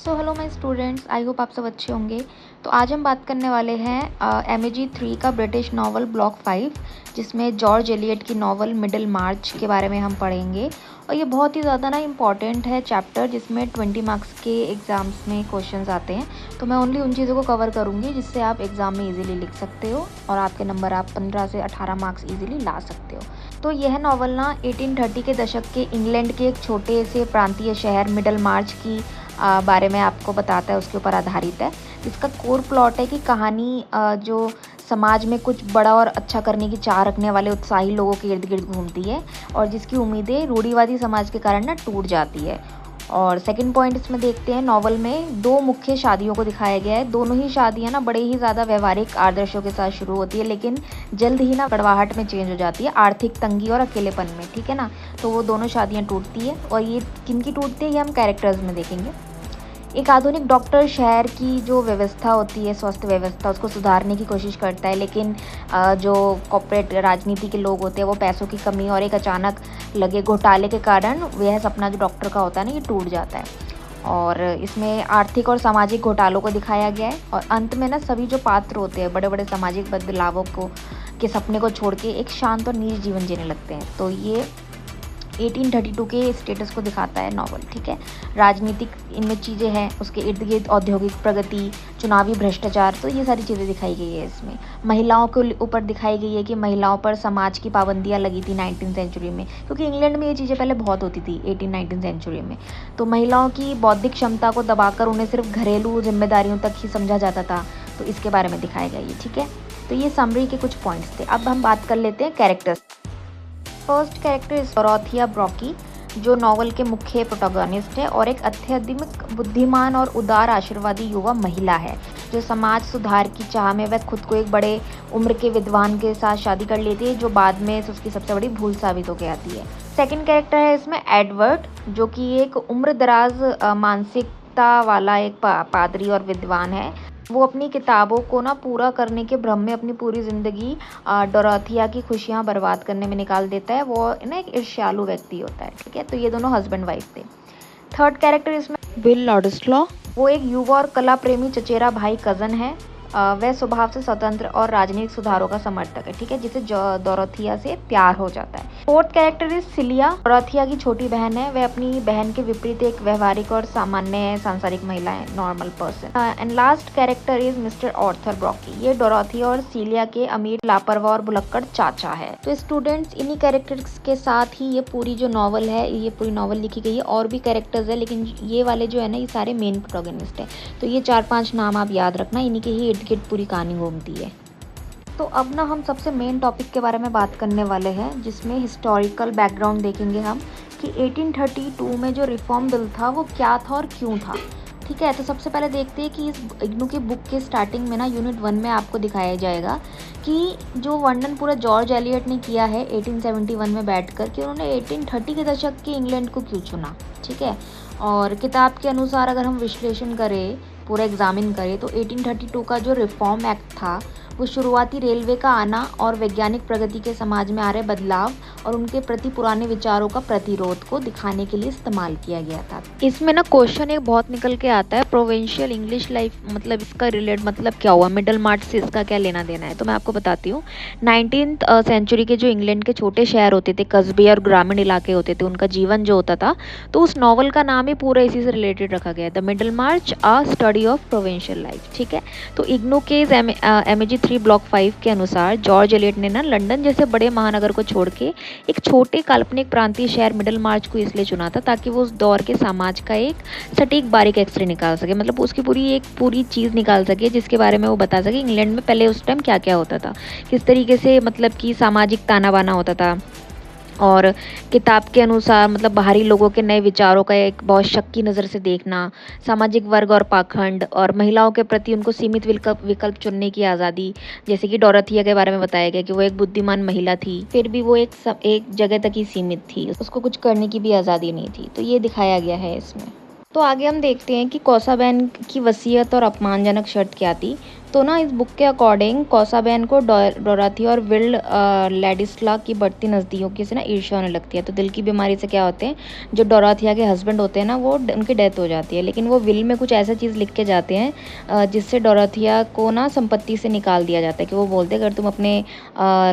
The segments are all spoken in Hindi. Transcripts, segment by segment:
So hello my students, I hope आप सब अच्छे होंगे। तो आज हम बात करने वाले हैं एमएजी 3 का ब्रिटिश नावल ब्लॉक 5, जिसमें जॉर्ज एलियट की नावल मिडिल मार्च के बारे में हम पढ़ेंगे। और ये बहुत ही ज़्यादा इम्पॉर्टेंट है चैप्टर, जिसमें 20 मार्क्स के एग्ज़ाम्स में क्वेश्चंस आते हैं। तो मैं ओनली उन चीज़ों को कवर करूँगी जिससे आप एग्ज़ाम में ईजिली लिख सकते हो और आपके नंबर आप 15 से 18 मार्क्स ईजिली ला सकते हो। तो यह नावल 1830 के दशक के इंग्लैंड के एक छोटे से प्रांतीय शहर मिडल मार्च की बारे में आपको बताता है, उसके ऊपर आधारित है। इसका कोर प्लॉट है कि कहानी जो समाज में कुछ बड़ा और अच्छा करने की चाह रखने वाले उत्साही लोगों के इर्द गिर्द घूमती है और जिसकी उम्मीदें रूढ़िवादी समाज के कारण टूट जाती है। और सेकंड पॉइंट इसमें देखते हैं, नॉवल में दो मुख्य शादियों को दिखाया गया है। दोनों ही शादियां बड़े ही ज़्यादा व्यवहारिक आदर्शों के साथ शुरू होती है, लेकिन जल्द ही कड़वाहट में चेंज हो जाती है, आर्थिक तंगी और अकेलेपन में। ठीक है ना। तो वो दोनों शादियां टूटती है और ये किनकी टूटती है ये हम कैरेक्टर्स में देखेंगे। एक आधुनिक डॉक्टर शहर की जो व्यवस्था होती है, स्वास्थ्य व्यवस्था, उसको सुधारने की कोशिश करता है, लेकिन जो कॉर्पोरेट राजनीति के लोग होते हैं वो पैसों की कमी और एक अचानक लगे घोटाले के कारण वह सपना जो डॉक्टर का होता है ये टूट जाता है। और इसमें आर्थिक और सामाजिक घोटालों को दिखाया गया है और अंत में सभी जो पात्र होते हैं बड़े बड़े सामाजिक बदलावों को के सपने को छोड़ के एक शांत और निजी जीवन जीने लगते हैं। तो ये 1832 के स्टेटस को दिखाता है नॉवल। ठीक है। राजनीतिक इनमें चीज़ें हैं, उसके इर्द गिर्द औद्योगिक प्रगति, चुनावी भ्रष्टाचार, तो ये सारी चीज़ें दिखाई गई है इसमें। महिलाओं के ऊपर दिखाई गई है कि महिलाओं पर समाज की पाबंदियाँ लगी थी 19th सेंचुरी में, क्योंकि इंग्लैंड में ये चीज़ें पहले बहुत होती थी 18-19 सेंचुरी में। तो महिलाओं की बौद्धिक क्षमता को दबाकर उन्हें सिर्फ घरेलू जिम्मेदारियों तक ही समझा जाता था, तो इसके बारे में दिखाया गया ये। ठीक है। तो ये समरी के कुछ पॉइंट्स थे। अब हम बात कर लेते हैं characters. First character is Dorothea Brooke, जो नॉवल के मुख्य प्रोटोगोनिस्ट है और एक अत्यधिक बुद्धिमान और उदार आशीर्वादी युवा महिला है, जो समाज सुधार की चाह में वह खुद को एक बड़े उम्र के विद्वान के साथ शादी कर लेती है, जो बाद में उसकी सबसे बड़ी भूल साबित होकर आती है। सेकंड कैरेक्टर है इसमें एडवर्ड, जो कि एक उम्र दराज मानसिकता वाला एक पादरी और विद्वान है। वो अपनी किताबों को पूरा करने के भ्रम में अपनी पूरी ज़िंदगी डोरोथिया की खुशियाँ बर्बाद करने में निकाल देता है। वो एक ईर्ष्यालु व्यक्ति होता है। ठीक है। तो ये दोनों हस्बैंड वाइफ थे। थर्ड कैरेक्टर इसमें बिल लॉडस्लॉ, वो एक युवा और कला प्रेमी चचेरा भाई कज़न है। वह स्वभाव से स्वतंत्र और राजनीतिक सुधारों का समर्थक है। ठीक है। जिसे डोरोथिया से प्यार हो जाता है। Fourth character is cilia, Dorothea की छोटी बहन है। वह अपनी बहन के विपरीत एक व्यवहारिक और सामान्य सांसारिक महिला है, normal person. And last character is mister Arthur Brooke, ये डोरोथिया और सिलिया के अमीर, लापरवाह और भुलक्कड़ चाचा है। तो स्टूडेंट्स, इन्हीं कैरेक्टर्स के साथ ही ये पूरी जो नॉवल है, ये पूरी नॉवल लिखी गई है। और भी कैरेक्टर्स है, लेकिन ये वाले जो है ये सारे मेन प्रोटोगनिस्ट है। तो ये 4-5 नाम आप याद रखना, इन्हीं के ही इर्द गिर्द पूरी कहानी घूमती है। तो अब हम सबसे मेन टॉपिक के बारे में बात करने वाले हैं, जिसमें हिस्टोरिकल बैकग्राउंड देखेंगे हम कि 1832 में जो रिफॉर्म बिल था वो क्या था और क्यों था। ठीक है। तो सबसे पहले देखते हैं कि इस इग्नू की बुक के स्टार्टिंग में यूनिट 1 में आपको दिखाया जाएगा कि जो वर्णन पूरा जॉर्ज एलियट ने किया है 1871 में बैठकर, कि उन्होंने 1830 के दशक के इंग्लैंड को क्यों चुना। ठीक है। और किताब के अनुसार अगर हम विश्लेषण करें, पूरा एग्जामिन करें, तो 1832 का जो रिफॉर्म एक्ट था वो शुरुआती रेलवे का आना और वैज्ञानिक प्रगति के समाज में आ रहे बदलाव और उनके प्रति पुराने विचारों का प्रतिरोध को दिखाने के लिए इस्तेमाल किया गया था। इसमें क्वेश्चन एक बहुत निकल के आता है, प्रोविंशियल इंग्लिश लाइफ, मतलब इसका रिलेट मतलब क्या हुआ, मिडल मार्च से इसका क्या लेना देना है। तो मैं आपको बताती हूँ। 19th सेंचुरी के जो इंग्लैंड के छोटे शहर होते थे, कस्बे और ग्रामीण इलाके होते थे, उनका जीवन जो होता था, तो उस नॉवल का नाम ही पूरा इसी से रिलेटेड रखा गया, the middle March, a study of provincial life. ठीक है। तो इग्नू के एमएजी 3 ब्लॉक 5 के अनुसार जॉर्ज एलियट ने लंदन जैसे बड़े महानगर को छोड़ के एक छोटे काल्पनिक प्रांतीय शहर मिडल मार्च को इसलिए चुना था ताकि वो उस दौर के समाज का एक सटीक बारीक एक्सरे निकाल सके, मतलब उसकी पूरी चीज़ निकाल सके, जिसके बारे में वो बता सके इंग्लैंड में पहले उस टाइम क्या क्या होता था, किस तरीके से मतलब कि सामाजिक ताना बाना होता था। और किताब के अनुसार मतलब बाहरी लोगों के नए विचारों का एक बहुत शक की नज़र से देखना, सामाजिक वर्ग और पाखंड, और महिलाओं के प्रति उनको सीमित विकल्प चुनने की आज़ादी। जैसे कि डोरोथिया के बारे में बताया गया कि वो एक बुद्धिमान महिला थी, फिर भी वो एक जगह तक ही सीमित थी, उसको कुछ करने की भी आज़ादी नहीं थी। तो ये दिखाया गया है इसमें। तो आगे हम देखते हैं कि कौसाबेन की वसीयत और अपमानजनक शर्त क्या थी। तो ना इस बुक के अकॉर्डिंग कौसाबेन को डोराथी और विल्ड लैडिस्ला की बढ़ती नज़दीकियों से ना ईर्ष्या होने लगती है। तो दिल की बीमारी से क्या होते हैं, जो डोराथिया के हस्बैंड होते हैं ना, वो उनकी डेथ हो जाती है, लेकिन वो विल में कुछ ऐसा चीज़ लिख के जाते हैं जिससे डोराथिया को ना संपत्ति से निकाल दिया जाता है। कि वो बोलते हैं अगर तुम अपने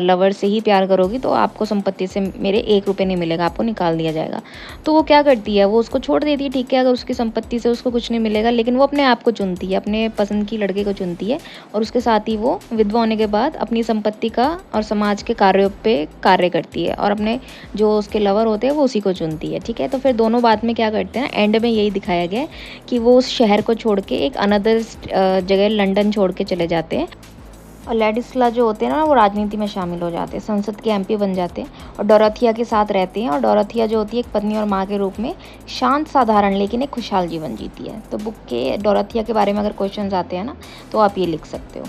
लवर से ही प्यार करोगी तो आपको संपत्ति से मेरे 1 रुपये नहीं मिलेगा, आपको निकाल दिया जाएगा। तो वो क्या करती है, वो उसको छोड़ देती है, ठीक है, अगर उसकी संपत्ति से उसको कुछ नहीं मिलेगा, लेकिन वो अपने आप को चुनती है, अपने पसंद की लड़के को चुनती है, और उसके साथ ही वो विधवा होने के बाद अपनी संपत्ति का और समाज के कार्यों पे कार्य करती है, और अपने जो उसके लवर होते हैं वो उसी को चुनती है। ठीक है, तो फिर दोनों बाद में क्या करते हैं, एंड में यही दिखाया गया है कि वो उस शहर को छोड़ के एक अनदर जगह लंदन छोड़ के चले जाते हैं, और लैडिस्ला जो होते हैं ना, वो राजनीति में शामिल हो जाते हैं, संसद के एमपी बन जाते हैं, और डोराथिया के साथ रहते हैं। और डोराथिया जो होती है एक पत्नी और माँ के रूप में शांत साधारण लेकिन एक खुशहाल जीवन जीती है। तो बुक के डोराथिया के बारे में अगर क्वेश्चंस आते हैं ना, तो आप ये लिख सकते हो।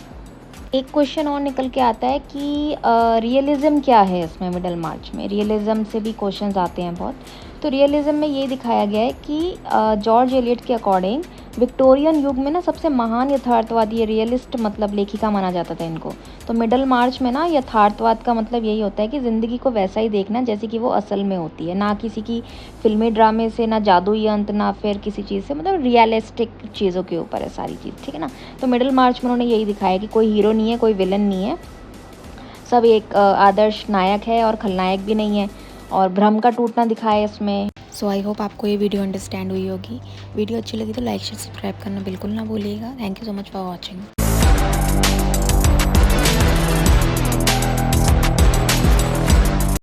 एक क्वेश्चन और निकल के आता है कि रियलिज़म क्या है इसमें, मिडल मार्च में रियलिज़म से भी क्वेश्चंस आते हैं बहुत। तो रियलिज़म में ये दिखाया गया है कि जॉर्ज एलियट के अकॉर्डिंग विक्टोरियन युग में ना सबसे महान यथार्थवादी रियलिस्ट मतलब लेखिका माना जाता था इनको। तो मिडल मार्च में ना यथार्थवाद का मतलब यही होता है कि ज़िंदगी को वैसा ही देखना जैसे कि वो असल में होती है, ना किसी की फिल्मी ड्रामे से, ना जादुई अंत, ना फिर किसी चीज़ से, मतलब रियलिस्टिक चीज़ों के ऊपर है सारी चीज़। ठीक है ना। तो मिडल मार्च में उन्होंने यही दिखाया कि कोई हीरो नहीं है, कोई विलन नहीं है, सब एक आदर्श नायक है और खलनायक भी नहीं है, और भ्रम का टूटना दिखाया है इसमें। सो आई होप आपको ये वीडियो अंडरस्टैंड हुई होगी। वीडियो अच्छी लगी तो लाइक शेयर सब्सक्राइब करना बिल्कुल ना भूलिएगा। Thank you so much for watching.